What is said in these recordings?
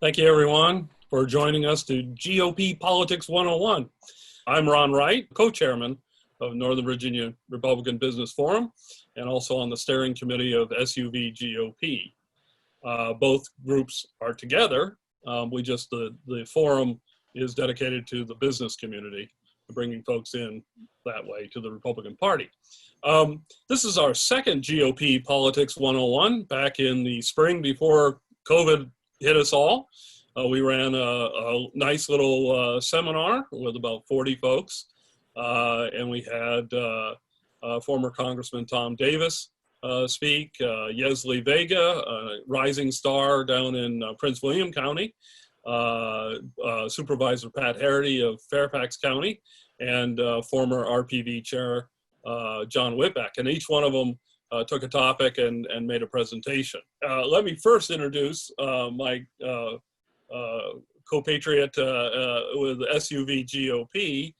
Thank you, everyone, for joining us to GOP Politics 101. I'm Ron Wright, co-chairman of Northern Virginia Republican Business Forum, and also on the steering committee of SUV GOP. Both groups are together. The forum is dedicated to the business community, bringing folks in that way to the Republican Party. This is our second GOP Politics 101 back in the spring before COVID hit us all. We ran a nice little seminar with about 40 folks, and we had former Congressman Tom Davis speak, Yesley Vega, a rising star down in Prince William County, Supervisor Pat Harity of Fairfax County, and former RPV Chair John Whitbeck. And each one of them took a topic and made a presentation. Let me first introduce my co-patriot with SUV GOP,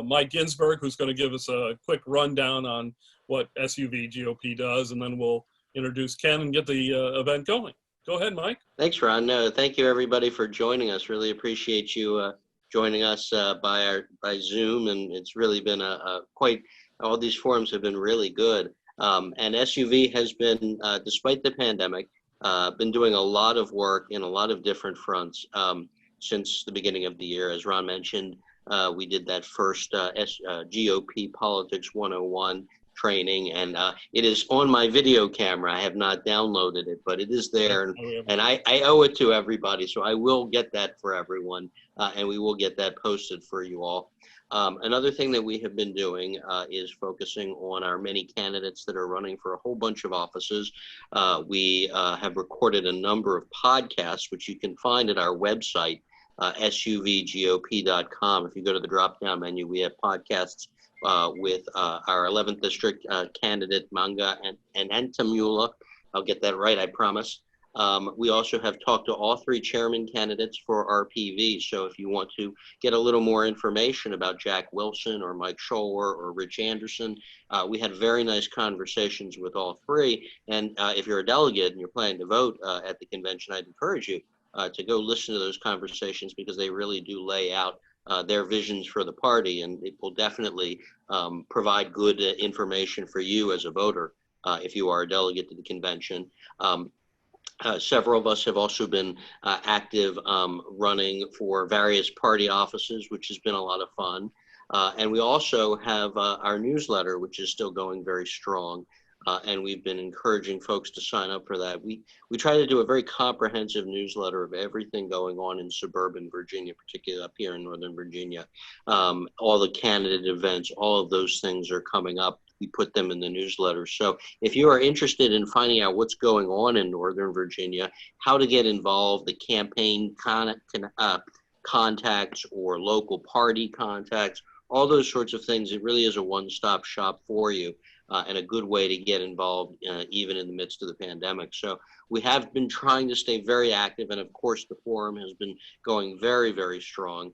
Mike Ginsberg, who's going to give us a quick rundown on what SUV GOP does, and then we'll introduce Ken and get the event going. Go ahead, Mike. Thanks, Ron. No, thank you, everybody, for joining us. Really appreciate you joining us by Zoom, and it's really been all these forums have been really good. And SUV has been, despite the pandemic, been doing a lot of work in a lot of different fronts since the beginning of the year. As Ron mentioned, we did that first GOP Politics 101 training, and it is on my video camera. I have not downloaded it, but it is there, and I owe it to everybody, so I will get that for everyone, and we will get that posted for you all. Another thing that we have been doing is focusing on our many candidates that are running for a whole bunch of offices. We have recorded a number of podcasts, which you can find at our website, suvgop.com. If you go to the drop-down menu, we have podcasts with our 11th District candidate, Manga and Antamula. I'll get that right, I promise. We also have talked to all three chairman candidates for RPV. So if you want to get a little more information about Jack Wilson or Mike Scholler or Rich Anderson, we had very nice conversations with all three. And if you're a delegate and you're planning to vote at the convention, I'd encourage you to go listen to those conversations, because they really do lay out their visions for the party, and it will definitely provide good information for you as a voter if you are a delegate to the convention. Several of us have also been active running for various party offices, which has been a lot of fun. And we also have our newsletter, which is still going very strong. And we've been encouraging folks to sign up for that. We try to do a very comprehensive newsletter of everything going on in suburban Virginia, particularly up here in Northern Virginia. All the candidate events, all of those things are coming up. We put them in the newsletter. So if you are interested in finding out what's going on in Northern Virginia, how to get involved, the campaign contacts or local party contacts, all those sorts of things, it really is a one-stop shop for you and a good way to get involved even in the midst of the pandemic. So we have been trying to stay very active, and of course the forum has been going very, very strong.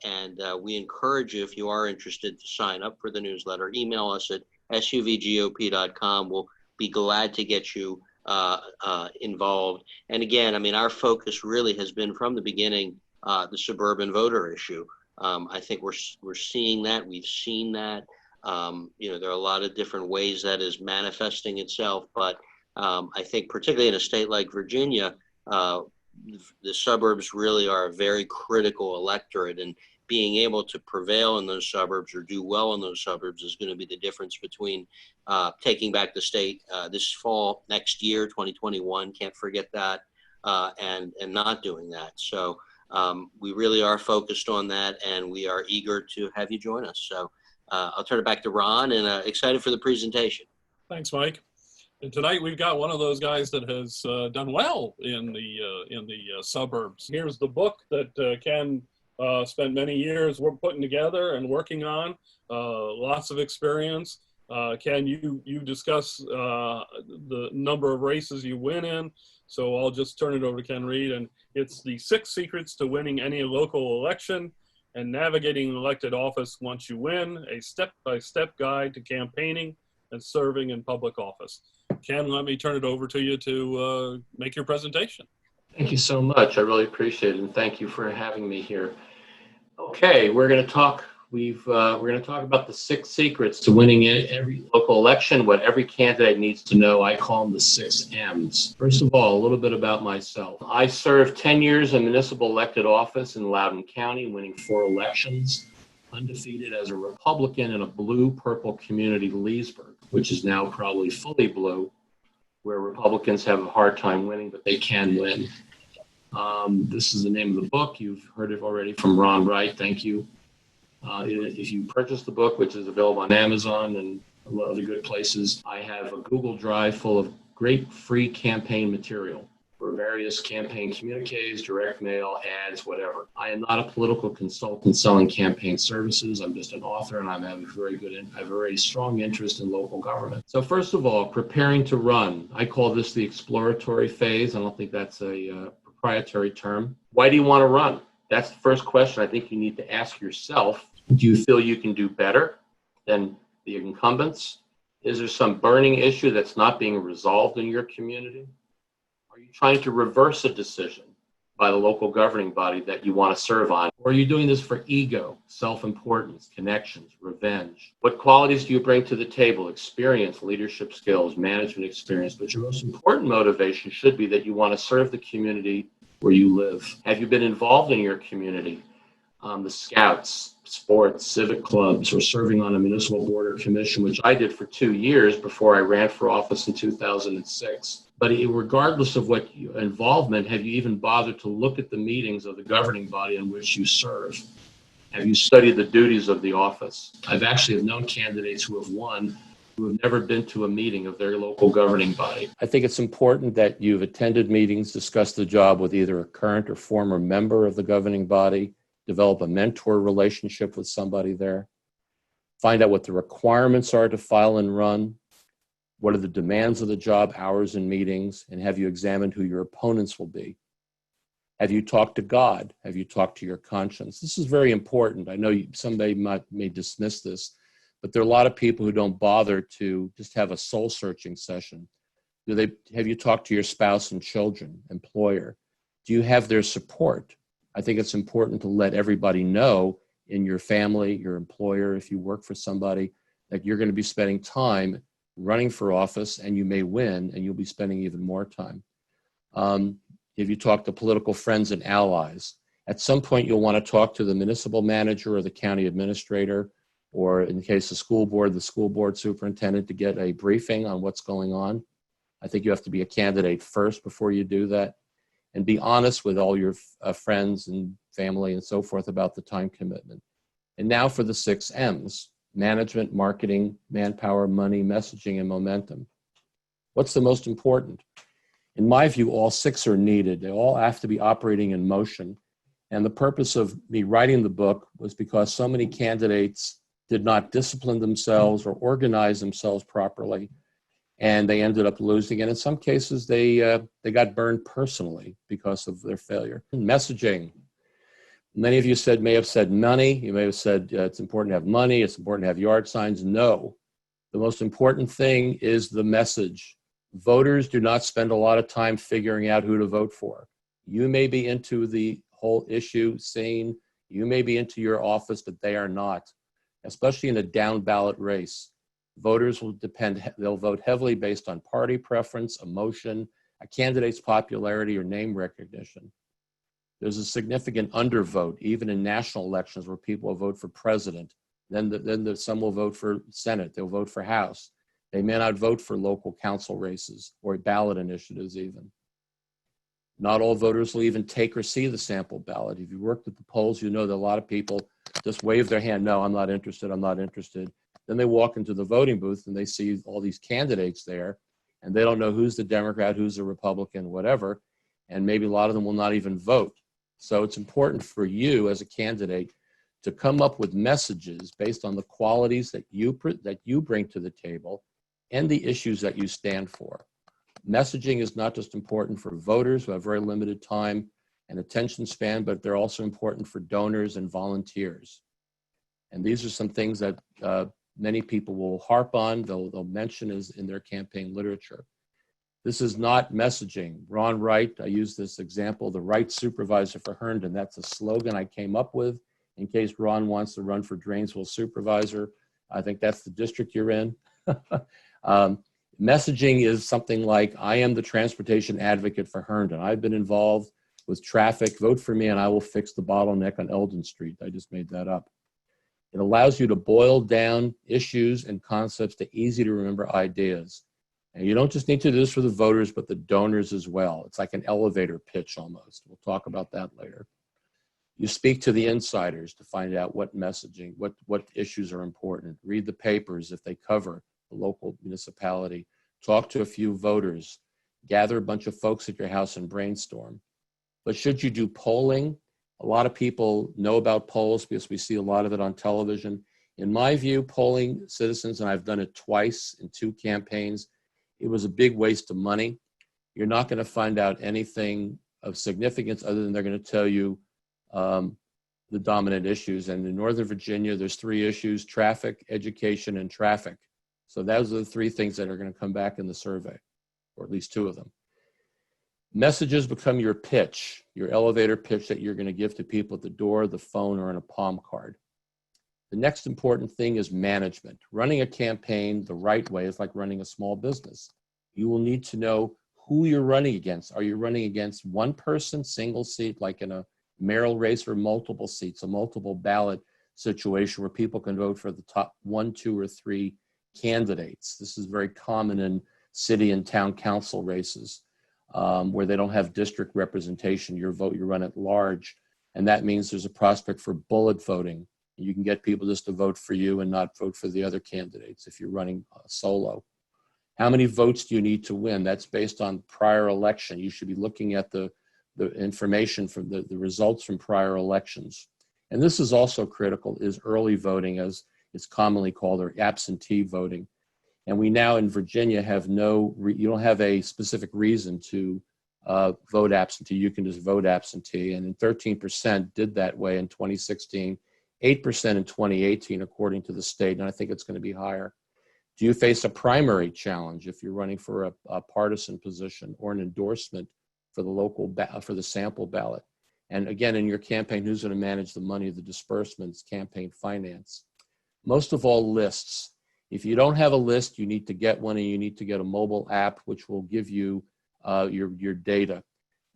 And we encourage you, if you are interested, to sign up for the newsletter. Email us at suvgop.com. We'll be glad to get you involved. And again, I mean, our focus really has been from the beginning the suburban voter issue. I think we're seeing that. We've seen that. There are a lot of different ways that is manifesting itself, but I think particularly in a state like Virginia, the suburbs really are a very critical electorate, and being able to prevail in those suburbs or do well in those suburbs is going to be the difference between taking back the state this fall, next year, 2021, can't forget that, and not doing that. So we really are focused on that, and we are eager to have you join us. So I'll turn it back to Ron, and excited for the presentation. Thanks, Mike. And tonight we've got one of those guys that has done well in the suburbs. Here's the book that Ken spent many years putting together and working on. Lots of experience. Ken, you discuss the number of races you win in. So I'll just turn it over to Ken Reid, and it's the 6 secrets to winning any local election and navigating an elected office once you win, a step-by-step guide to campaigning and serving in public office. Ken, let me turn it over to you to make your presentation. Thank you so much. I really appreciate it, and thank you for having me here. Okay, we're going to talk. We're going to talk about the 6 secrets to winning every local election. What every candidate needs to know. I call them the 6 M's. First of all, a little bit about myself. I served 10 years in municipal elected office in Loudoun County, winning 4 elections, undefeated as a Republican in a blue-purple community, Leesburg, which is now probably fully blue, where Republicans have a hard time winning, but they can win. This is the name of the book. You've heard it already from Ron Wright. Thank you. If you purchase the book, which is available on Amazon and a lot of other good places, I have a Google Drive full of great free campaign material for various campaign communiques, direct mail, ads, whatever. I am not a political consultant selling campaign services. I'm just an author, and I have a very strong interest in local government. So first of all, preparing to run. I call this the exploratory phase. I don't think that's a proprietary term. Why do you want to run? That's the first question I think you need to ask yourself. Do you feel you can do better than the incumbents? Is there some burning issue that's not being resolved in your community? Are you trying to reverse a decision by the local governing body that you want to serve on? Or are you doing this for ego, self-importance, connections, revenge? What qualities do you bring to the table? Experience, leadership skills, management experience. But your most important motivation should be that you want to serve the community where you live. Have you been involved in your community? The scouts, sports, civic clubs, or serving on a municipal board or commission, which I did for 2 years before I ran for office in 2006. But regardless of what involvement, have you even bothered to look at the meetings of the governing body in which you serve? Have you studied the duties of the office? I've actually known candidates who have won who have never been to a meeting of their local governing body. I think it's important that you've attended meetings, discussed the job with either a current or former member of the governing body, develop a mentor relationship with somebody there, find out what the requirements are to file and run, what are the demands of the job, hours and meetings, and have you examined who your opponents will be? Have you talked to God? Have you talked to your conscience? This is very important. I know somebody may dismiss this, but there are a lot of people who don't bother to just have a soul-searching session. Have you talked to your spouse and children, employer? Do you have their support? I think it's important to let everybody know in your family, your employer, if you work for somebody, that you're going to be spending time running for office and you may win and you'll be spending even more time. If you talk to political friends and allies, at some point you'll want to talk to the municipal manager or the county administrator, or in the case of the school board superintendent, to get a briefing on what's going on. I think you have to be a candidate first before you do that, and be honest with all your friends and family and so forth about the time commitment. And now for the 6 M's: management, marketing, manpower, money, messaging, and momentum. What's the most important? In my view, all 6 are needed. They all have to be operating in motion. And the purpose of me writing the book was because so many candidates did not discipline themselves or organize themselves properly, and they ended up losing. And in some cases, they got burned personally because of their failure. Messaging. Many of you may have said money. You may have said it's important to have money. It's important to have yard signs. No. The most important thing is the message. Voters do not spend a lot of time figuring out who to vote for. You may be into the whole issue scene. You may be into your office, but they are not, especially in a down ballot race. Voters they'll vote heavily based on party preference, emotion, a candidate's popularity, or name recognition. There's a significant undervote, even in national elections where people will vote for president. Then some will vote for Senate, they'll vote for House. They may not vote for local council races or ballot initiatives even. Not all voters will even take or see the sample ballot. If you worked at the polls, you know that a lot of people just wave their hand, no, I'm not interested, I'm not interested. Then they walk into the voting booth and they see all these candidates there, and they don't know who's the Democrat, who's the Republican, whatever, and maybe a lot of them will not even vote. So it's important for you as a candidate to come up with messages based on the qualities that you bring to the table and the issues that you stand for. Messaging is not just important for voters who have very limited time and attention span, but they're also important for donors and volunteers. And these are some things that many people will harp on, they'll mention as in their campaign literature. This is not messaging. Ron Wright, I use this example, the right supervisor for Herndon. That's a slogan I came up with in case Ron wants to run for Drainsville supervisor. I think that's the district you're in. Messaging is something like, I am the transportation advocate for Herndon. I've been involved with traffic. Vote for me and I will fix the bottleneck on Eldon Street. I just made that up. It allows you to boil down issues and concepts to easy to remember ideas. And you don't just need to do this for the voters, but the donors as well. It's like an elevator pitch almost. We'll talk about that later. You speak to the insiders to find out what messaging, what issues are important. Read the papers if they cover the local municipality. Talk to a few voters. Gather a bunch of folks at your house and brainstorm. But should you do polling? A lot of people know about polls because we see a lot of it on television. In my view, polling citizens, and I've done it twice in 2 campaigns, it was a big waste of money. You're not going to find out anything of significance other than they're going to tell you the dominant issues. And in Northern Virginia, there's 3 issues: traffic, education, and traffic. So those are the 3 things that are going to come back in the survey, or at least 2 of them. Messages become your pitch, your elevator pitch that you're going to give to people at the door, the phone, or in a palm card. The next important thing is management. Running a campaign the right way is like running a small business. You will need to know who you're running against. Are you running against one person, single seat, like in a mayoral race, or multiple seats, a multiple ballot situation where people can vote for the top 1, 2, or 3 candidates? This is very common in city and town council races where they don't have district representation. You run at large, and that means there's a prospect for bullet voting. You can get people just to vote for you and not vote for the other candidates if you're running solo. How many votes do you need to win? That's based on prior election. You should be looking at the information from the results from prior elections. And this is also critical, is early voting, as it's commonly called, or absentee voting. And we now in Virginia have you don't have a specific reason to vote absentee. You can just vote absentee. And 13% did that way in 2016. 8% in 2018, according to the state, and I think it's going to be higher. Do you face a primary challenge if you're running for a partisan position, or an endorsement for the for the sample ballot? And again, in your campaign, who's going to manage the money, the disbursements, campaign finance? Most of all, lists. If you don't have a list, you need to get one, and you need to get a mobile app which will give you your data.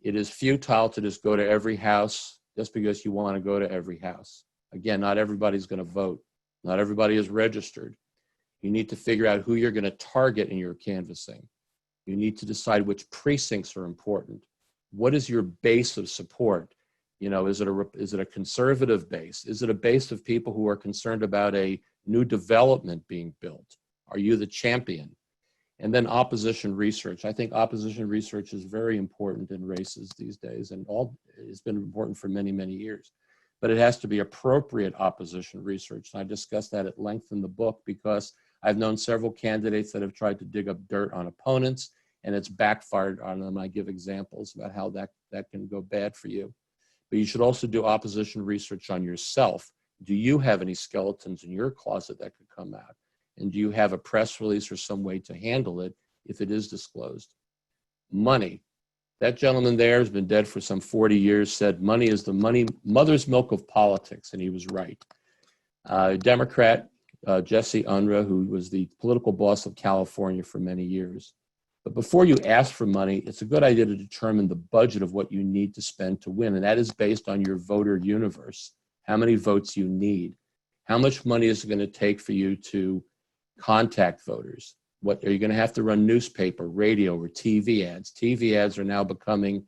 It is futile to just go to every house just because you want to go to every house. Again, not everybody's going to vote. Not everybody is registered. You need to figure out who you're going to target in your canvassing. You need to decide which precincts are important. What is your base of support? You know, is it a conservative base? Is it a base of people who are concerned about a new development being built? Are you the champion? And then opposition research. I think opposition research is very important in races these days, and it's been important for many, many years. But it has to be appropriate opposition research. And I discuss that at length in the book because I've known several candidates that have tried to dig up dirt on opponents, and it's backfired on them. I give examples about how that can go bad for you. But you should also do opposition research on yourself. Do you have any skeletons in your closet that could come out? And do you have a press release or some way to handle it if it is disclosed? Money. That gentleman there has been dead for some 40 years, said money is the mother's milk of politics, and he was right. Democrat Jesse Unruh, who was the political boss of California for many years. But before you ask for money, it's a good idea to determine the budget of what you need to spend to win, and that is based on your voter universe, how many votes you need. How much money is it going to take for you to contact voters? What are you going to have to run newspaper, radio, or TV ads? TV ads are now becoming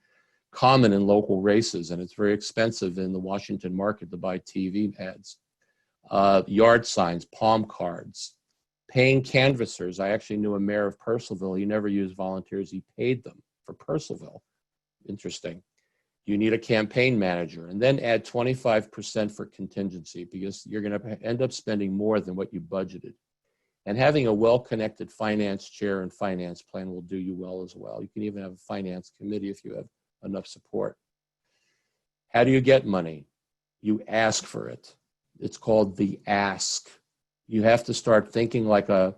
common in local races, and it's very expensive in the Washington market to buy TV ads. Yard signs, palm cards, paying canvassers. I actually knew a mayor of Purcellville. He never used volunteers. He paid them for Purcellville. Interesting. You need a campaign manager, and then add 25% for contingency because you're going to end up spending more than what you budgeted. And having a well-connected finance chair and finance plan will do you well as well. You can even have a finance committee if you have enough support. How do you get money? You ask for it. It's called the ask. You have to start thinking like a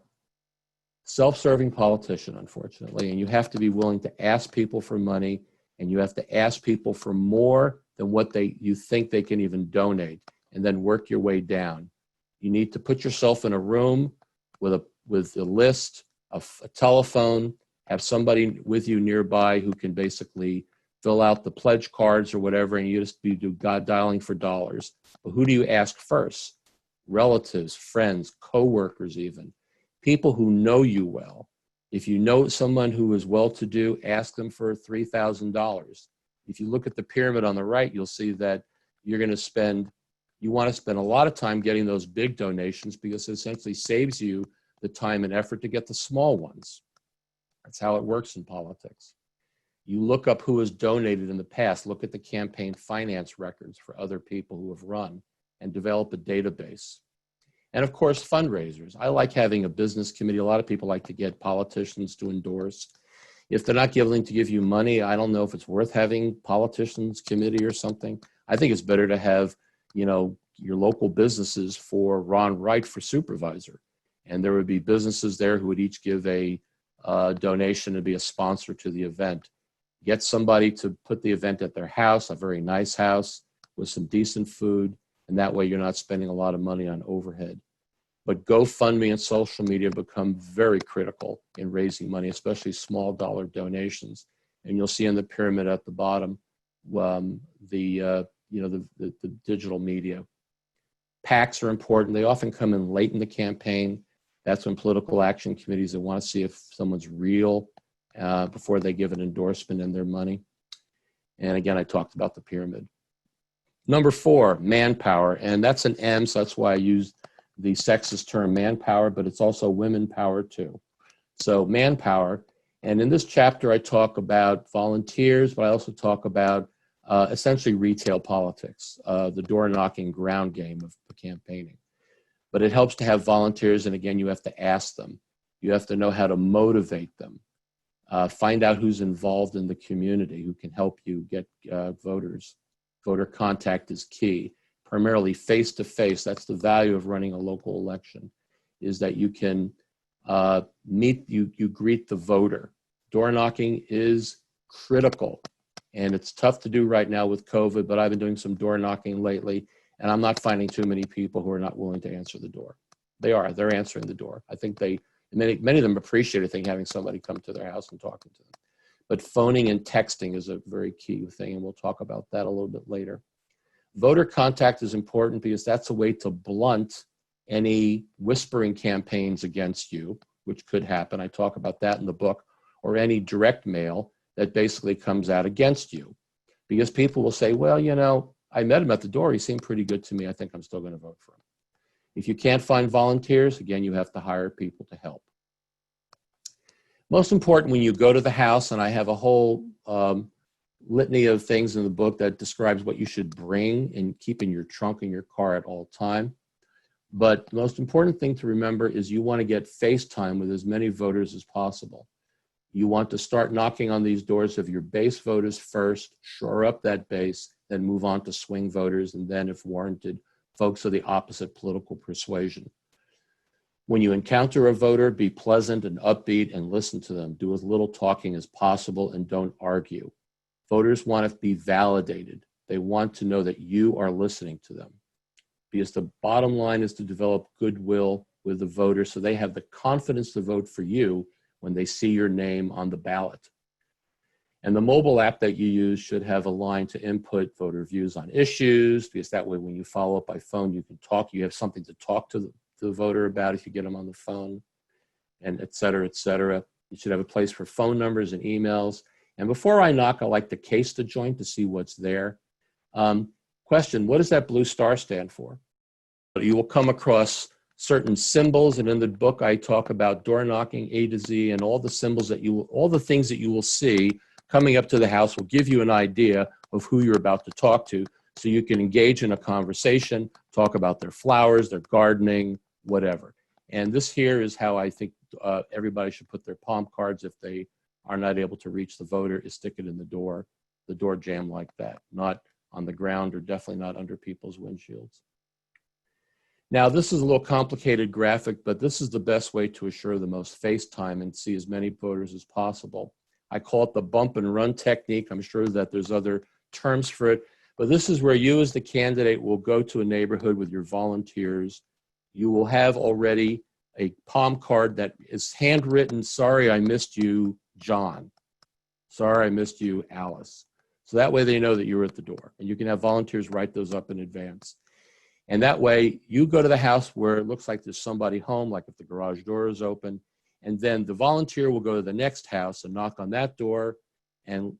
self-serving politician, unfortunately, and you have to be willing to ask people for money, and you have to ask people for more than what you think they can even donate, and then work your way down. You need to put yourself in a room with a list, a telephone, have somebody with you nearby who can basically fill out the pledge cards or whatever, and you just do dialing for dollars. But who do you ask first? Relatives, friends, coworkers even. People who know you well. If you know someone who is well-to-do, ask them for $3,000. If you look at the pyramid on the right, you'll see that you want to spend a lot of time getting those big donations because it essentially saves you the time and effort to get the small ones. That's how it works in politics. You look up who has donated in the past, look at the campaign finance records for other people who have run, and develop a database. And of course, fundraisers. I like having a business committee. A lot of people like to get politicians to endorse. If they're not willing to give you money, I don't know if it's worth having politicians committee or something. I think it's better to have, your local businesses for Ron Wright for supervisor. And there would be businesses there who would each give a donation to be a sponsor to the event. Get somebody to put the event at their house, a very nice house with some decent food, and that way you're not spending a lot of money on overhead. But GoFundMe and social media become very critical in raising money, especially small dollar donations. And you'll see in the pyramid at the bottom, the digital media. PACs are important. They often come in late in the campaign. That's when political action committees that want to see if someone's real before they give an endorsement and their money. And again, I talked about the pyramid. Number 4, manpower. And that's an M, so that's why I use the sexist term manpower, but it's also women power too. So manpower. And in this chapter, I talk about volunteers, but I also talk about essentially retail politics, the door knocking ground game of campaigning. But it helps to have volunteers, and again, you have to ask them. You have to know how to motivate them. Find out who's involved in the community, who can help you get voters. Voter contact is key, primarily face-to-face. That's the value of running a local election, is that you can you greet the voter. Door knocking is critical, and it's tough to do right now with COVID, but I've been doing some door knocking lately, and I'm not finding too many people who are not willing to answer the door. They're answering the door. I think many of them appreciate, I think, having somebody come to their house and talking to them. But phoning and texting is a very key thing, and we'll talk about that a little bit later. Voter contact is important because that's a way to blunt any whispering campaigns against you, which could happen. I talk about that in the book, or any direct mail that basically comes out against you. Because people will say, well, I met him at the door. He seemed pretty good to me. I think I'm still going to vote for him. If you can't find volunteers, again, you have to hire people to help. Most important, when you go to the house, and I have a whole litany of things in the book that describes what you should bring and keep in your trunk in your car at all time. But the most important thing to remember is you want to get face time with as many voters as possible. You want to start knocking on these doors of your base voters first, shore up that base, then move on to swing voters, and then, if warranted, folks of the opposite political persuasion. When you encounter a voter, be pleasant and upbeat and listen to them. Do as little talking as possible and don't argue. Voters want to be validated. They want to know that you are listening to them. Because the bottom line is to develop goodwill with the voter so they have the confidence to vote for you when they see your name on the ballot. And the mobile app that you use should have a line to input voter views on issues, because that way when you follow up by phone, you can talk, you have something to talk to the voter about if you get them on the phone, and et cetera, et cetera. You should have a place for phone numbers and emails. And before I knock, I like to case the joint to see what's there. Question, what does that blue star stand for? You will come across certain symbols, and in the book I talk about door knocking A to Z, and all the symbols all the things that you will see coming up to the house will give you an idea of who you're about to talk to, so you can engage in a conversation, talk about their flowers, their gardening, whatever. And this here is how I think everybody should put their palm cards if they are not able to reach the voter, is stick it in the door jamb like that, not on the ground, or definitely not under people's windshields. Now, this is a little complicated graphic, but this is the best way to assure the most face time and see as many voters as possible. I call it the bump and run technique. I'm sure that there's other terms for it, but this is where you as the candidate will go to a neighborhood with your volunteers. You will have already a palm card that is handwritten, "Sorry, I missed you, John. Sorry, I missed you, Alice." So that way they know that you're at the door, and you can have volunteers write those up in advance. And that way you go to the house where it looks like there's somebody home, like if the garage door is open, and then the volunteer will go to the next house and knock on that door, and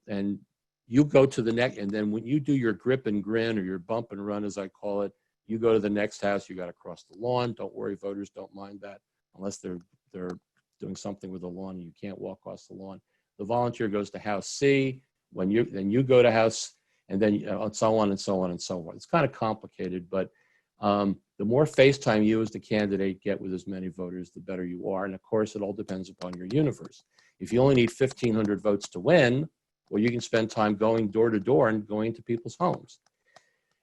you go to the next, and then when you do your grip and grin, or your bump and run, as I call it, you go to the next house. You got to cross the lawn. Don't worry, voters don't mind that unless they're doing something with the lawn and you can't walk across the lawn. The volunteer goes to house C. Then you go to house, and then so on and so on and so on. It's kind of complicated, but the more face time you as the candidate get with as many voters, the better you are. And of course, it all depends upon your universe. If you only need 1,500 votes to win, well, you can spend time going door to door and going to people's homes.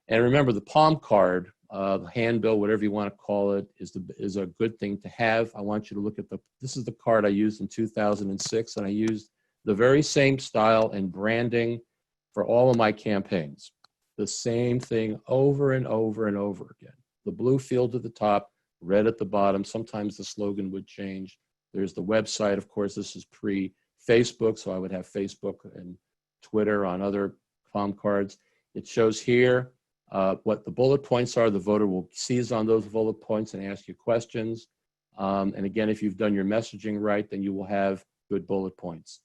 And remember, the palm card, the handbill, whatever you want to call it, is a good thing to have. I want you to look at this is the card I used in 2006, and I used the very same style and branding for all of my campaigns. The same thing over and over and over again. The blue field at the top, red at the bottom. Sometimes the slogan would change. There's the website. Of course, this is pre-Facebook, so I would have Facebook and Twitter on other palm cards. It shows here what the bullet points are. The voter will seize on those bullet points and ask you questions. And again, if you've done your messaging right, then you will have good bullet points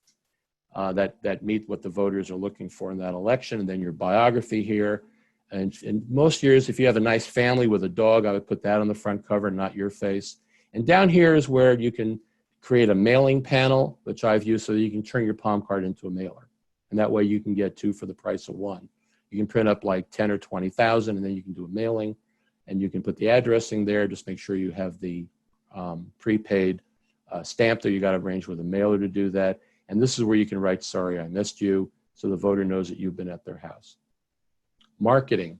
that meet what the voters are looking for in that election. And then your biography here. And in most years, if you have a nice family with a dog, I would put that on the front cover, not your face. And down here is where you can create a mailing panel, which I've used, so that you can turn your palm card into a mailer. And that way you can get two for the price of one. You can print up like 10 or 20,000, and then you can do a mailing, and you can put the addressing there. Just make sure you have the prepaid stamp there. You got to arrange with a mailer to do that. And this is where you can write, "Sorry, I missed you," so the voter knows that you've been at their house. Marketing,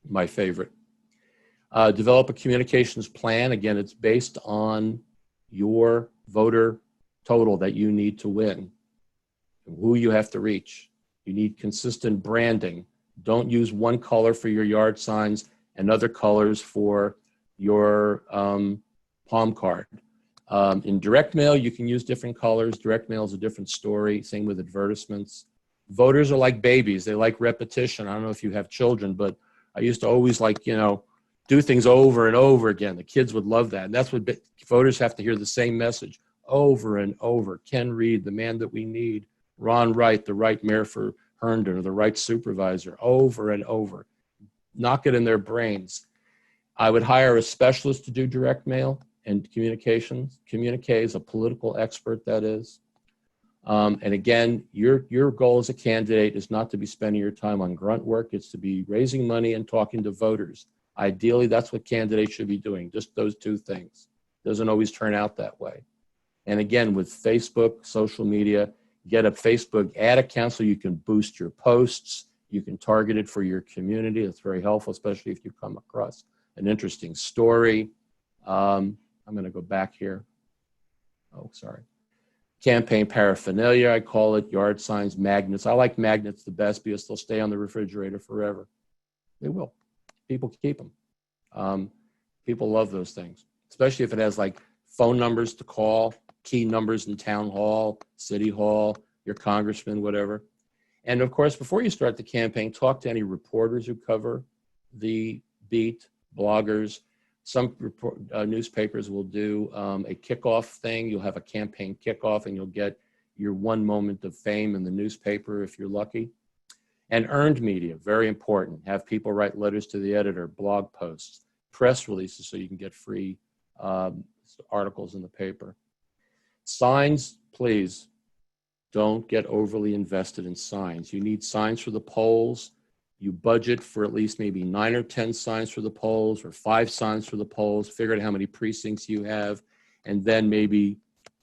my favorite. Develop a communications plan. Again, it's based on your voter total that you need to win, who you have to reach. You need consistent branding. Don't use one color for your yard signs and other colors for your palm card. In direct mail, you can use different colors. Direct mail is a different story. Same with advertisements. Voters are like babies. They like repetition. I don't know if you have children, but I used to always do things over and over again. The kids would love that. And that's what voters have to hear, the same message over and over. Ken Reid, the man that we need. Ron Wright, the right mayor for Herndon, or the right supervisor, over and over. Knock it in their brains. I would hire a specialist to do direct mail and communications. Communique is a political expert, that is. And again, your goal as a candidate is not to be spending your time on grunt work. It's to be raising money and talking to voters. Ideally, that's what candidates should be doing, just those two things. Doesn't always turn out that way. And again, with Facebook, social media, get a Facebook ad account so you can boost your posts. You can target it for your community. That's very helpful, especially if you come across an interesting story. I'm going to go back here. Oh, sorry. Campaign paraphernalia, I call it. Yard signs, magnets. I like magnets the best because they'll stay on the refrigerator forever. They will. People keep them. People love those things, especially if it has like phone numbers to call, key numbers in town hall, city hall, your congressman, whatever. And of course, before you start the campaign, talk to any reporters who cover the beat, bloggers. Some newspapers will do a kickoff thing. You'll have a campaign kickoff and you'll get your one moment of fame in the newspaper if you're lucky. And earned media, very important. Have people write letters to the editor, blog posts, press releases so you can get free articles in the paper. Signs, please don't get overly invested in signs. You need signs for the polls. You budget for at least maybe 9 or 10 signs for the polls, or 5 signs for the polls. Figure out how many precincts you have, and then maybe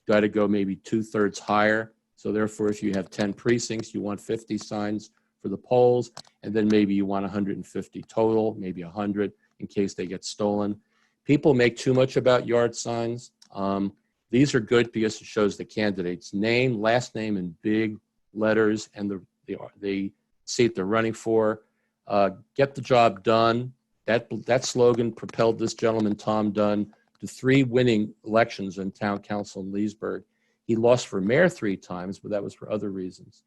got to go maybe 2/3 higher. So therefore, if you have 10 precincts, you want 50 signs for the polls, and then maybe you want 150 total, maybe 100. in case they get stolen. People make too much about yard signs. These are good because it shows the candidate's name, last name in big letters, and the seat they're running for. Get the job done. That slogan propelled this gentleman, Tom Dunn, to 3 winning elections in town council in Leesburg. He lost for mayor 3 times, but that was for other reasons.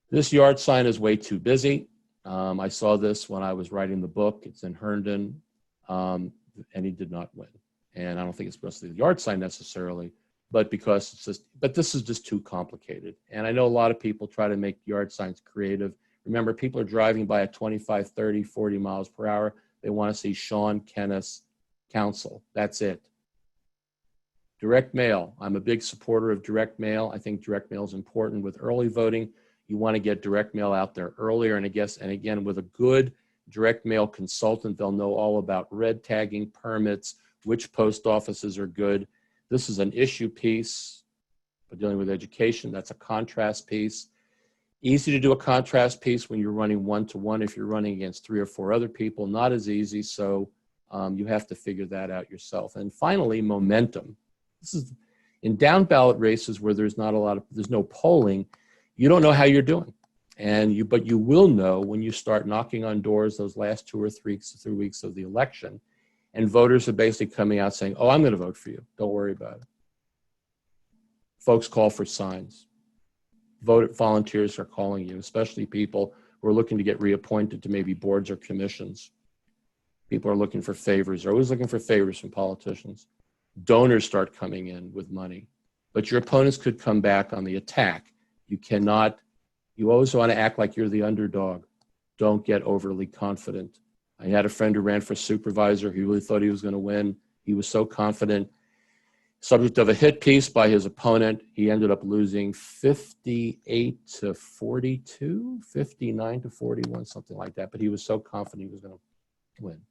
This yard sign is way too busy. I saw this when I was writing the book. It's in Herndon, and he did not win. And I don't think it's because of the yard sign necessarily, but because but this is just too complicated. And I know a lot of people try to make yard signs creative. Remember, people are driving by at 25, 30, 40 miles per hour. They want to see Sean Kenneth's council. That's it. Direct mail. I'm a big supporter of direct mail. I think direct mail is important with early voting. You want to get direct mail out there earlier. And again, with a good direct mail consultant, they'll know all about red tagging, permits, which post offices are good. This is an issue piece, but dealing with education, that's a contrast piece. Easy to do a contrast piece when you're running 1-to-1. If you're running against 3 or 4 other people, not as easy. So you have to figure that out yourself. And finally, momentum. This is in down ballot races where there's no polling. You don't know how you're doing, but you will know when you start knocking on doors those last 2 or 3 weeks of the election, and voters are basically coming out saying, "Oh, I'm going to vote for you. Don't worry about it." Folks call for signs. Volunteers are calling you, especially people who are looking to get reappointed to maybe boards or commissions. People are looking for favors. They're always looking for favors from politicians. Donors start coming in with money, but your opponents could come back on the attack. You always want to act like you're the underdog. Don't get overly confident. I had a friend who ran for supervisor. He really thought he was going to win. He was so confident. Subject of a hit piece by his opponent, he ended up losing 58-42, 59-41, something like that. But he was so confident he was going to win.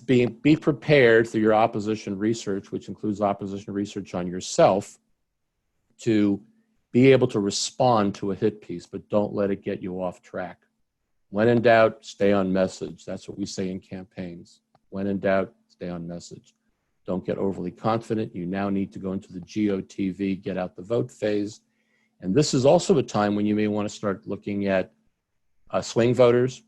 Be prepared through your opposition research, which includes opposition research on yourself, to be able to respond to a hit piece, but don't let it get you off track. When in doubt, stay on message. That's what we say in campaigns. When in doubt, stay on message. Don't get overly confident. You now need to go into the GOTV, get out the vote phase. And this is also a time when you may want to start looking at swing voters.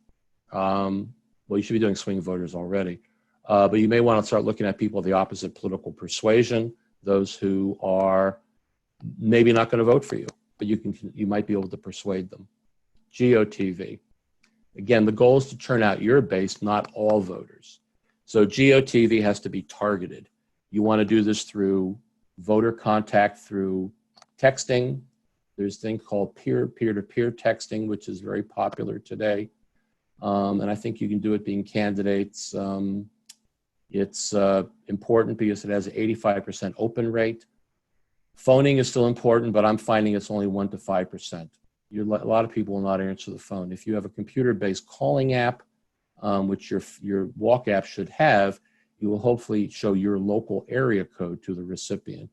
Well, you should be doing swing voters already. But you may want to start looking at people of the opposite political persuasion, those who are maybe not going to vote for you, but you might be able to persuade them. GOTV. Again, the goal is to turn out your base, not all voters. So GOTV has to be targeted. You want to do this through voter contact, through texting. There's a thing called peer-to-peer texting, which is very popular today. And I think you can do it being candidates. It's important because it has an 85% open rate. Phoning is still important, but I'm finding it's only 1 to 5%. A lot of people will not answer the phone. If you have a computer-based calling app, which your walk app should have, you will hopefully show your local area code to the recipient,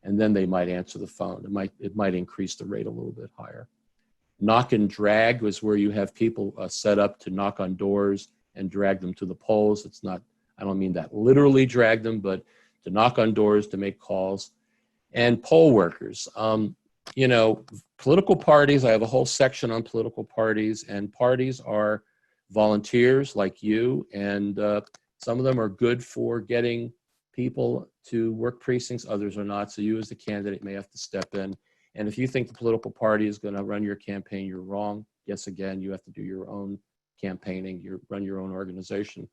and then they might answer the phone. It might increase the rate a little bit higher. Knock and drag was where you have people set up to knock on doors and drag them to the polls. I don't mean that literally drag them, but to knock on doors, to make calls. And poll workers. Political parties, I have a whole section on political parties, and parties are volunteers like you, and some of them are good for getting people to work precincts, others are not. So you as the candidate may have to step in. And if you think the political party is going to run your campaign, you're wrong. Yes, again, you have to do your own campaigning, run your own organization.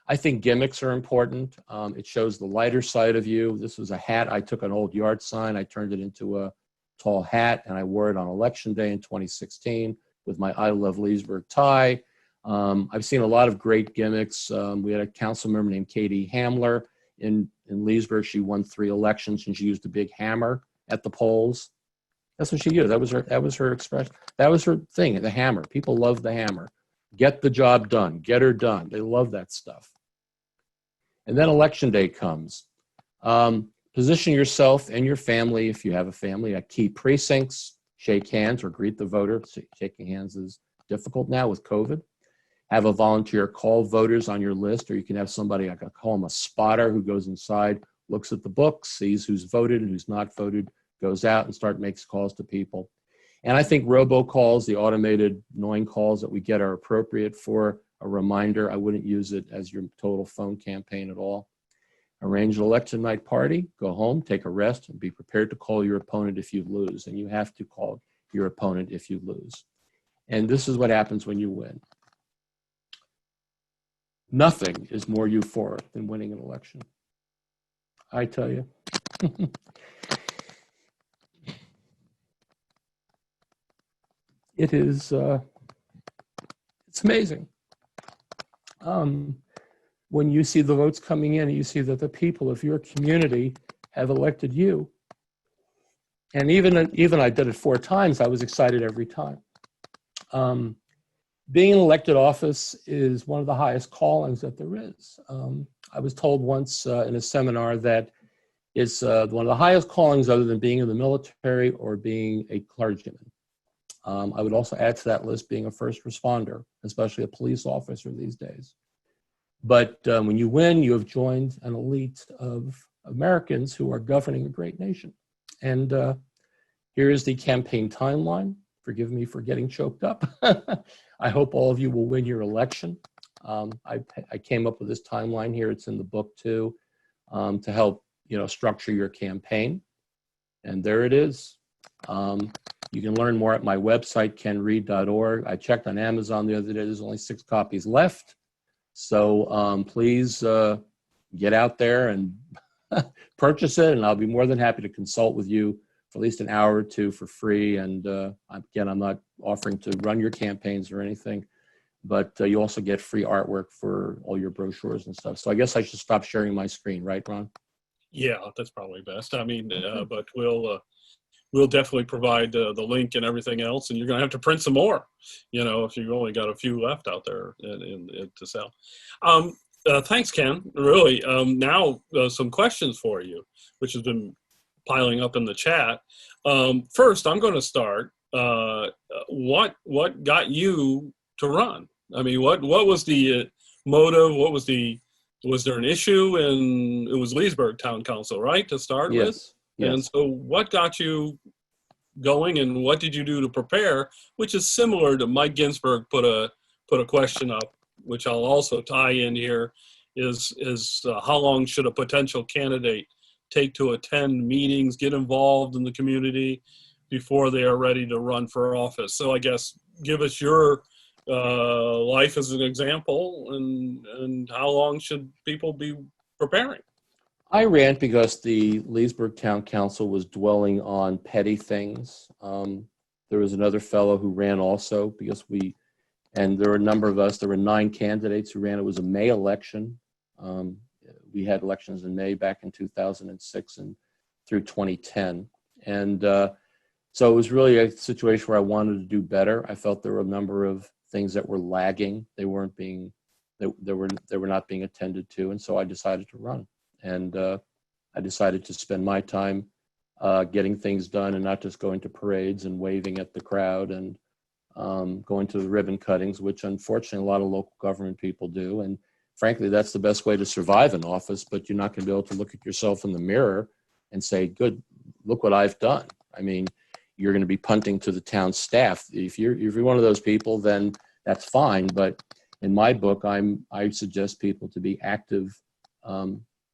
I think gimmicks are important. It shows the lighter side of you. This was a hat. I took an old yard sign, I turned it into a tall hat, and I wore it on election day in 2016 with my I Love Leesburg tie. I've seen a lot of great gimmicks. We had a council member named Katie Hamler in Leesburg. She won 3 elections, and she used a big hammer at the polls. That's what she used. That was her expression. That was her thing, the hammer. People love the hammer. Get the job done. Get her done. They love that stuff. And then election day comes. Position yourself and your family, if you have a family, at key precincts. Shake hands or greet the voter. Shaking hands is difficult now with COVID. have a volunteer call voters on your list, or you can have somebody, I call them a spotter, who goes inside, looks at the books, sees who's voted and who's not voted, goes out and makes calls to people. And I think robocalls, the automated annoying calls that we get, are appropriate for a reminder. I wouldn't use it as your total phone campaign at all. Arrange an election night party, go home, take a rest, and be prepared to call your opponent if you lose. And you have to call your opponent if you lose. And this is what happens when you win. Nothing is more euphoric than winning an election, I tell you. It is, it's amazing. When you see the votes coming in and you see that the people of your community have elected you. And even I did it 4 times, I was excited every time. Being in elected office is one of the highest callings that there is. I was told once in a seminar that it's one of the highest callings other than being in the military or being a clergyman. I would also add to that list being a first responder, especially a police officer these days. But when you win, you have joined an elite of Americans who are governing a great nation. And here is the campaign timeline. Forgive me for getting choked up. I hope all of you will win your election. I came up with this timeline here. It's in the book too, to help structure your campaign. And there it is. You can learn more at my website, kenreid.org. I checked on Amazon the other day. There's only 6 copies left. So please get out there and purchase it, and I'll be more than happy to consult with you for at least an hour or 2 for free. And again, I'm not offering to run your campaigns or anything, but you also get free artwork for all your brochures and stuff. So I guess I should stop sharing my screen, right, Ron? Yeah, that's probably best. I mean, but we'll definitely provide the link and everything else, and you're going to have to print some more, if you've only got a few left out there to sell. Thanks, Ken. Really. Now, some questions for you, which has been piling up in the chat. First, I'm going to start. What got you to run? I mean, what was the motive? Was there an issue? And it was Leesburg Town Council, right, to start with? Yes. And so what got you going, and what did you do to prepare, which is similar to Mike Ginsburg put a question up, which I'll also tie in here, is how long should a potential candidate take to attend meetings, get involved in the community before they are ready to run for office? So I guess give us your life as an example, and how long should people be preparing? I ran because the Leesburg Town Council was dwelling on petty things. There was another fellow who ran also because and there were a number of us, there were 9 candidates who ran. It was a May election. We had elections in May back in 2006 and through 2010. And so it was really a situation where I wanted to do better. I felt there were a number of things that were lagging. They were not being attended to. And so I decided to run. And I decided to spend my time getting things done and not just going to parades and waving at the crowd and going to the ribbon cuttings, which unfortunately a lot of local government people do. And frankly, that's the best way to survive in office, but you're not going to be able to look at yourself in the mirror and say, good, look what I've done. I mean, you're going to be punting to the town staff. If you're one of those people, then that's fine. But in my book, I suggest people to be active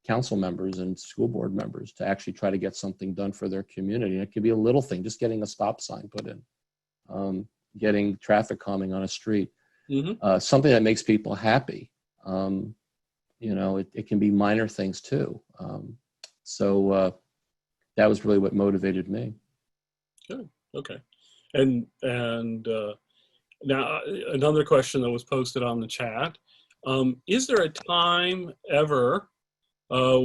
council members and school board members to actually try to get something done for their community. And it could be a little thing, just getting a stop sign put in, getting traffic calming on a street, something that makes people happy. It can be minor things too. So that was really what motivated me. Good. Okay. And now another question that was posted on the chat. Is there a time ever a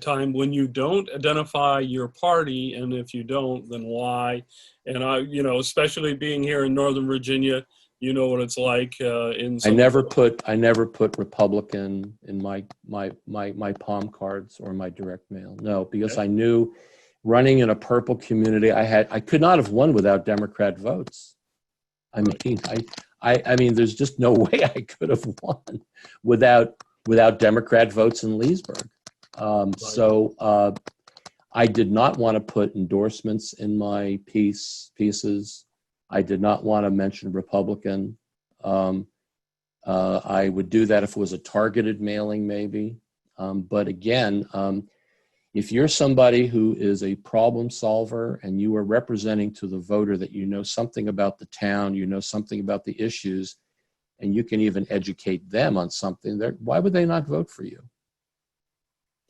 time when you don't identify your party, and if you don't, then why? And especially being here in Northern Virginia, you know what it's like. I never put Republican in my palm cards or my direct mail. No, because okay. I knew running in a purple community, I could not have won without Democrat votes. I mean, I mean, there's just no way I could have won without Democrat votes in Leesburg. So I did not want to put endorsements in my pieces. I did not want to mention Republican. I would do that if it was a targeted mailing, maybe. But again, if you're somebody who is a problem solver and you are representing to the voter that you know something about the town, you know something about the issues, and you can even educate them on something, why would they not vote for you?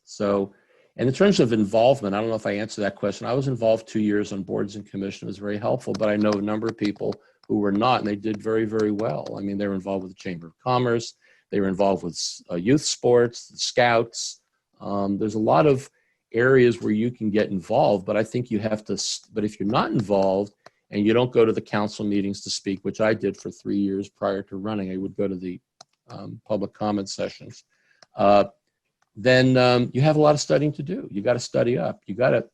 So, and in terms of involvement, I don't know if I answered that question. I was involved 2 years on boards and commissions. It was very helpful, but I know a number of people who were not, and they did very, very well. I mean, they were involved with the Chamber of Commerce. They were involved with youth sports, the Scouts. There's a lot of areas where you can get involved, but I think you have to, but if you're not involved and you don't go to the council meetings to speak, which I did for 3 years prior to running, I would go to the public comment sessions, then you have a lot of studying to do. You got to study up. You got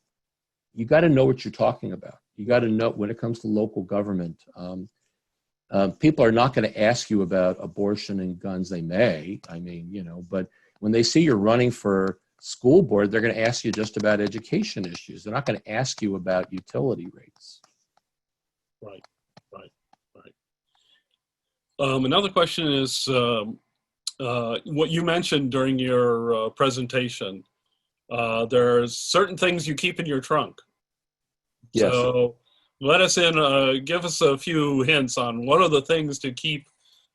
to know what you're talking about. You got to know when it comes to local government. People are not going to ask you about abortion and guns. They may, I mean, you know, but when they see you're running for school board, they're going to ask you just about education issues. They're not going to ask you about utility rates. Right. Another question is what you mentioned during your presentation. There's certain things you keep in your trunk. Yes. So let us in, give us a few hints on what are the things to keep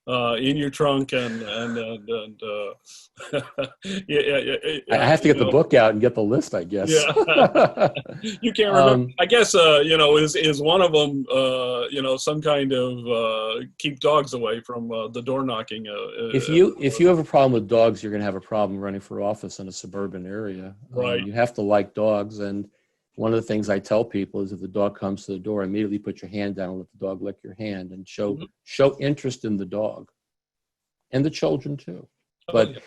in your trunk and I have to get the book out and get the list, I guess. Yeah. You can't remember. I guess, you know, is one of them, you know, some kind of keep dogs away from the door knocking. If you have a problem with dogs, you're going to have a problem running for office in a suburban area. Right. You have to like dogs. And one of the things I tell people is if the dog comes to the door, immediately put your hand down and let the dog lick your hand and show interest in the dog and the children too. But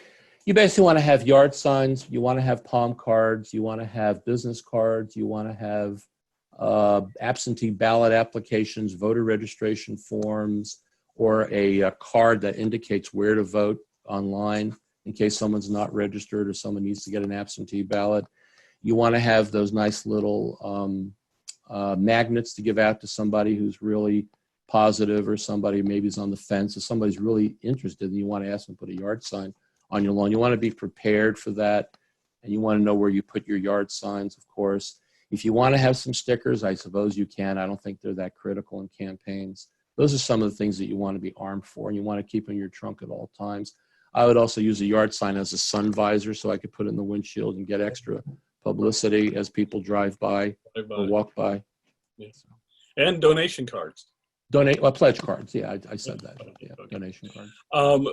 you basically want to have yard signs. You want to have palm cards. You want to have business cards. You want to have absentee ballot applications, voter registration forms, or a card that indicates where to vote online in case someone's not registered or someone needs to get an absentee ballot. You want to have those nice little magnets to give out to somebody who's really positive or somebody maybe is on the fence or somebody's really interested and you want to ask them to put a yard sign on your lawn. You want to be prepared for that, and you want to know where you put your yard signs, of course. If you want to have some stickers, I suppose you can. I don't think they're that critical in campaigns. Those are some of the things that you want to be armed for and you want to keep in your trunk at all times. I would also use a yard sign as a sun visor so I could put it in the windshield and get extra publicity as people drive by or walk by. Yes. And donation cards. Pledge cards. Yeah, I said that. Yeah, okay. Donation cards.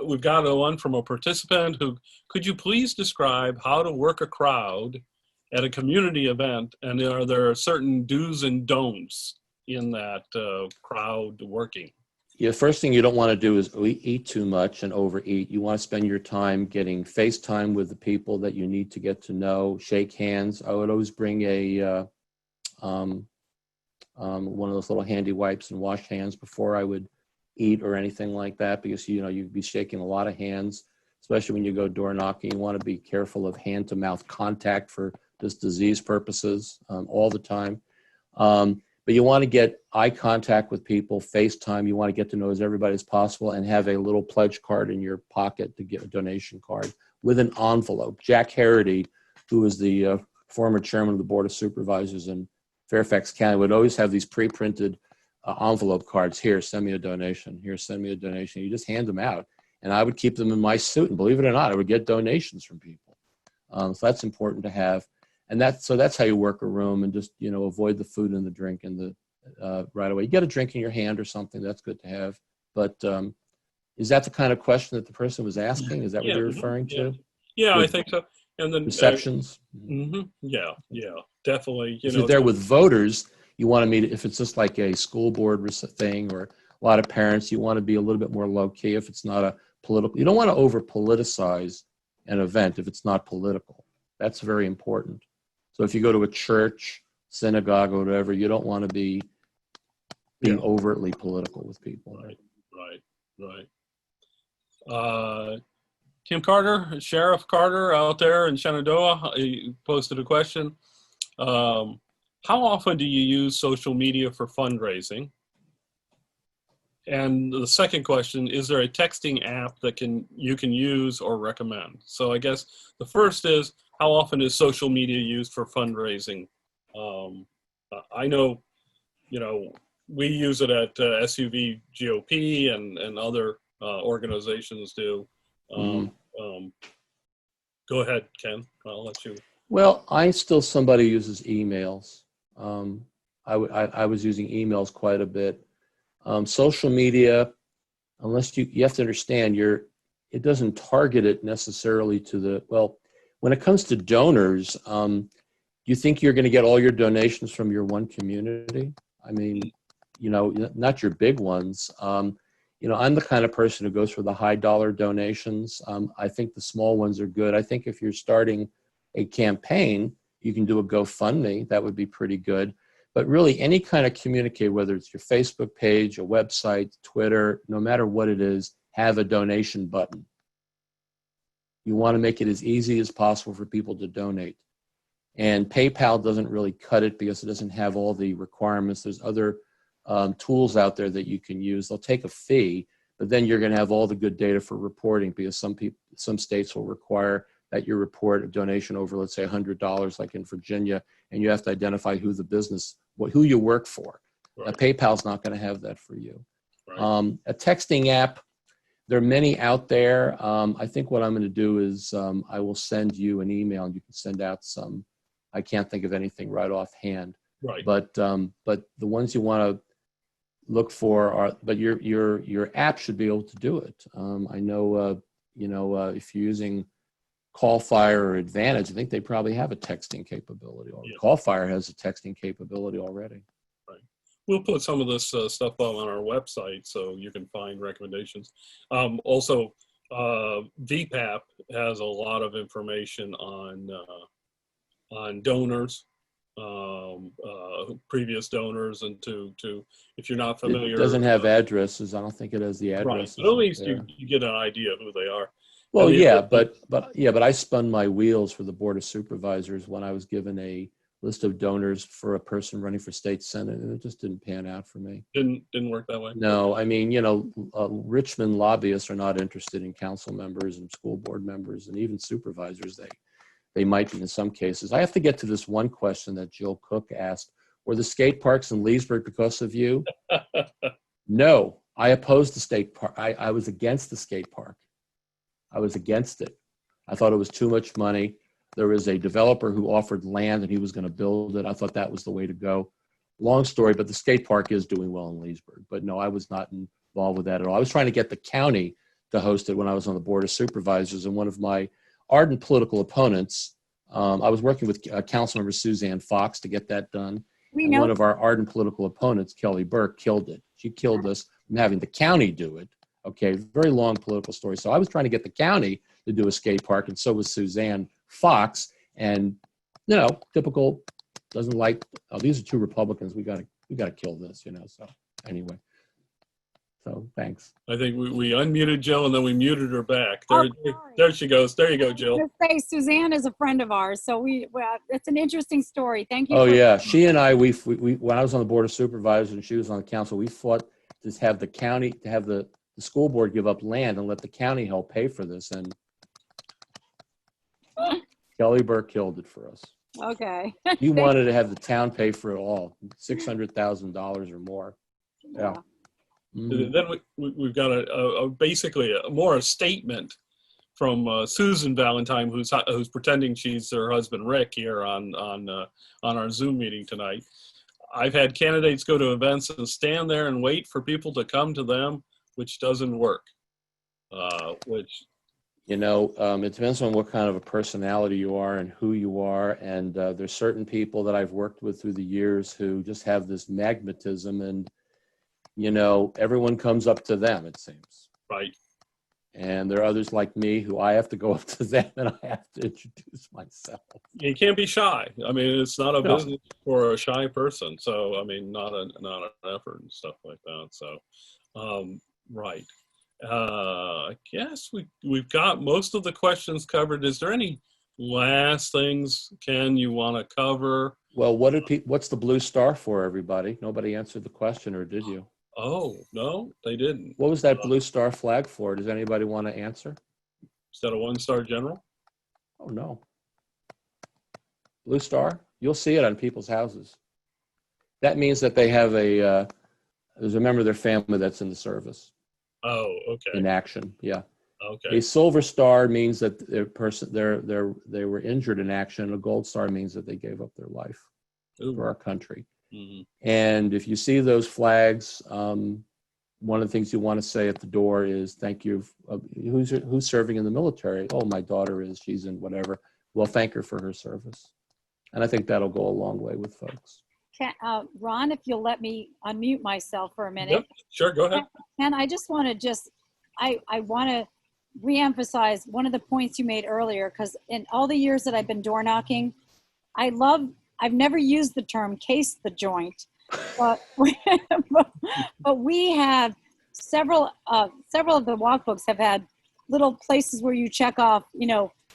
We've got one from a participant who, could you please describe how to work a crowd at a community event, and are there certain do's and don'ts in that crowd working? Yeah, first thing you don't want to do is eat too much and overeat. You want to spend your time getting FaceTime with the people that you need to get to know, shake hands. I would always bring one of those little handy wipes and wash hands before I would eat or anything like that, because you know you'd be shaking a lot of hands, especially when you go door knocking. You want to be careful of hand to mouth contact for just disease purposes all the time. But you want to get eye contact with people, FaceTime. You want to get to know as everybody as possible and have a little pledge card in your pocket to get a donation card with an envelope. Jack Harity, who is the former chairman of the Board of Supervisors in Fairfax County, would always have these pre-printed envelope cards. Here, send me a donation. Here, send me a donation. You just hand them out. And I would keep them in my suit. And believe it or not, I would get donations from people. So that's important to have. And that's how you work a room, and just, you know, avoid the food and the drink and the right away. You get a drink in your hand or something, that's good to have. But is that the kind of question that the person was asking? Is that what you're referring to? Yeah, I think so. And then receptions. Yeah, definitely. If you're there with voters, you want to meet. If it's just like a school board thing or a lot of parents, you want to be a little bit more low key. If it's not a political, you don't want to over politicize an event if it's not political. That's very important. So if you go to a church, synagogue, or whatever, you don't want to be being overtly political with people. Right. Right. Tim Carter, Sheriff Carter out there in Shenandoah, he posted a question. How often do you use social media for fundraising? And the second question, is there a texting app that you can use or recommend? So I guess the first is, how often is social media used for fundraising? I know, we use it at SUV GOP and other organizations do. Go ahead, Ken. I'll let you. Well, I'm still somebody who uses emails. I was using emails quite a bit. Social media, unless you have to understand, it doesn't target it necessarily to when it comes to donors, you think you're going to get all your donations from your one community? I mean, not your big ones. I'm the kind of person who goes for the high dollar donations. I think the small ones are good. I think if you're starting a campaign, you can do a GoFundMe. That would be pretty good. But really, any kind of communicate, whether it's your Facebook page, a website, Twitter, no matter what it is, have a donation button. You want to make it as easy as possible for people to donate. And PayPal doesn't really cut it because it doesn't have all the requirements. There's other tools out there that you can use. They'll take a fee, but then you're going to have all the good data for reporting, because some states will require that you report a donation over, let's say, $100, like in Virginia, and you have to identify who the business, who you work for. Right. PayPal's not going to have that for you. Right. A texting app, there are many out there. I think what I'm going to do is I will send you an email, and you can send out some. I can't think of anything right offhand. Right. But the ones you want to look for are, but your app should be able to do it. I know, if you're using Callfire or Advantage, I think they probably have a texting capability already. Yeah. Callfire has a texting capability already. Right. We'll put some of this stuff up on our website so you can find recommendations. Also, VPAP has a lot of information on donors, previous donors, and to if you're not familiar. It doesn't have addresses. I don't think it has the addresses. Right. But at least you get an idea of who they are. Well, but I spun my wheels for the Board of Supervisors when I was given a list of donors for a person running for state senate, and it just didn't pan out for me. Didn't work that way? No, I mean, Richmond lobbyists are not interested in council members and school board members and even supervisors. They might be in some cases. I have to get to this one question that Jill Cook asked. Were the skate parks in Leesburg because of you? No, I opposed the skate park. I was against the skate park. I was against it. I thought it was too much money. There was a developer who offered land and he was going to build it. I thought that was the way to go. Long story, but the skate park is doing well in Leesburg. But no, I was not involved with that at all. I was trying to get the county to host it when I was on the Board of Supervisors, and one of my ardent political opponents, I was working with Councilmember Suzanne Fox to get that done. One of our ardent political opponents, Kelly Burke, killed it. She killed us from having the county do it. Okay, very long political story. So I was trying to get the county to do a skate park, and so was Suzanne Fox. And typical, doesn't like. Oh, these are two Republicans. We got to kill this. So anyway. So thanks. I think we unmuted Jill and then we muted her back. There she goes. There you go, Jill. Say, Suzanne is a friend of ours, so it's an interesting story. Thank you. Oh yeah, she and I, we when I was on the Board of Supervisors and she was on the council, we fought to have the county, to have the school board give up land and let the county help pay for this, and Kelly Burke killed it for us. Okay. He wanted to have the town pay for it all, $600,000 or more. Yeah. Mm-hmm. Then we've got basically a statement from Susan Valentine, who's pretending she's her husband Rick here on our Zoom meeting tonight. I've had candidates go to events and stand there and wait for people to come to them, which doesn't work. It depends on what kind of a personality you are and who you are. And there's certain people that I've worked with through the years who just have this magnetism, and everyone comes up to them, it seems. Right. And there are others like me who I have to go up to them and I have to introduce myself. You can't be shy. I mean, it's not a business for a shy person. So, I mean, not an effort and stuff like that. So, right. I guess we've got most of the questions covered. Is there any last things, Ken, you want to cover? Well, what's the blue star for, everybody? Nobody answered the question, or did you? Oh, no, they didn't. What was that blue star flag for? Does anybody want to answer? Is that a one-star general? Oh, no. Blue star? You'll see it on people's houses. That means that they have there's a member of their family that's in the service. Oh, okay. In action, yeah. Okay. A silver star means that they were injured in action. A gold star means that they gave up their life for our country. Mm-hmm. And if you see those flags, one of the things you want to say at the door is, thank you. Who's serving in the military? Oh, my daughter is. She's in whatever. Well, thank her for her service. And I think that'll go a long way with folks. Ron, if you'll let me unmute myself for a minute. Yep, sure, go ahead. And I just want to I want to reemphasize one of the points you made earlier, because in all the years that I've been door knocking, I've never used the term case the joint, but we have several of the walkbooks have had little places where you check off,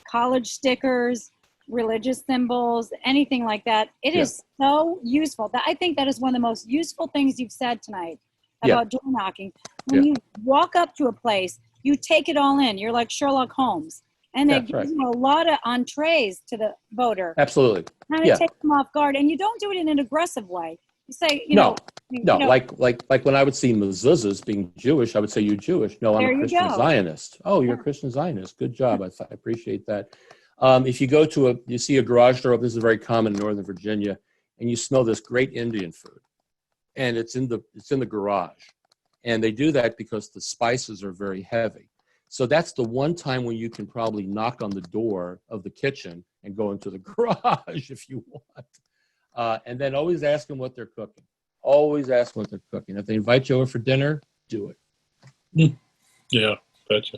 college stickers, religious symbols, anything like that. It is so useful. I think that is one of the most useful things you've said tonight about door knocking. When you walk up to a place, you take it all in. You're like Sherlock Holmes. And it gives you a lot of entrees to the voter. Absolutely. Kind of takes them off guard. And you don't do it in an aggressive way. You say, like when I would see mezuzahs being Jewish, I would say, "You're Jewish." No, I'm a Christian Zionist. Oh, you're a Christian Zionist. Good job. I appreciate that. If you go to you see a garage door, this is very common in Northern Virginia, and you smell this great Indian food, and it's in the garage, and they do that because the spices are very heavy. So that's the one time when you can probably knock on the door of the kitchen and go into the garage if you want, and then always ask them what they're cooking. Always ask what they're cooking. If they invite you over for dinner, do it. Yeah, gotcha.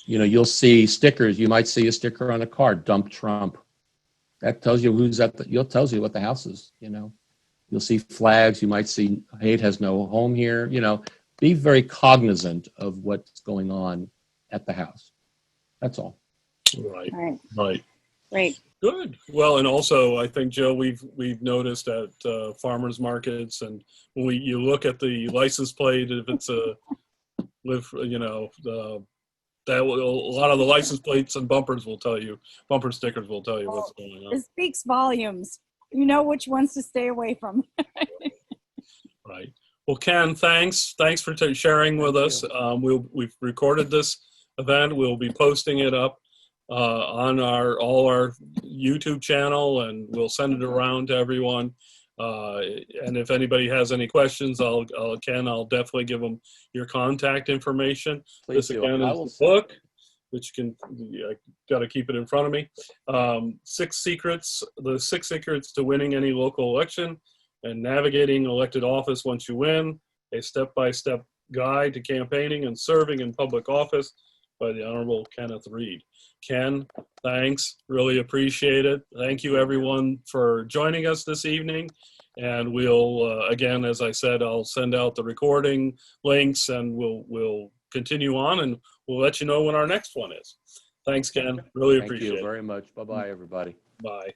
You'll see stickers. You might see a sticker on a car, "Dump Trump." That tells you who's tells you what the house is, You'll see flags. You might see, "Hate has no home here." Be very cognizant of what's going on at the house. That's all. Right. Great. Good. Well, and also I think, Joe, we've noticed at farmers markets, and when you look at the license plate, if it's a lot of the license plates and bumper stickers will tell you what's going on. It speaks volumes. You know which ones to stay away from. Right. Well, Ken, thanks for sharing with us. We've recorded this event. We'll be posting it up on all our YouTube channel, and we'll send it around to everyone. And if anybody has any questions, I'll definitely give them your contact information. Please this again is the book, which I got to keep it in front of me. The 6 secrets to winning any local election and navigating elected office once you win, a step-by-step guide to campaigning and serving in public office by the Honorable Kenneth Reid. Ken, thanks. Really appreciate it. Thank you, everyone, for joining us this evening. And we'll, again, as I said, I'll send out the recording links, and we'll continue on, and we'll let you know when our next one is. Thanks, Ken. Really appreciate it. Thank you very much. Bye-bye, everybody. Bye.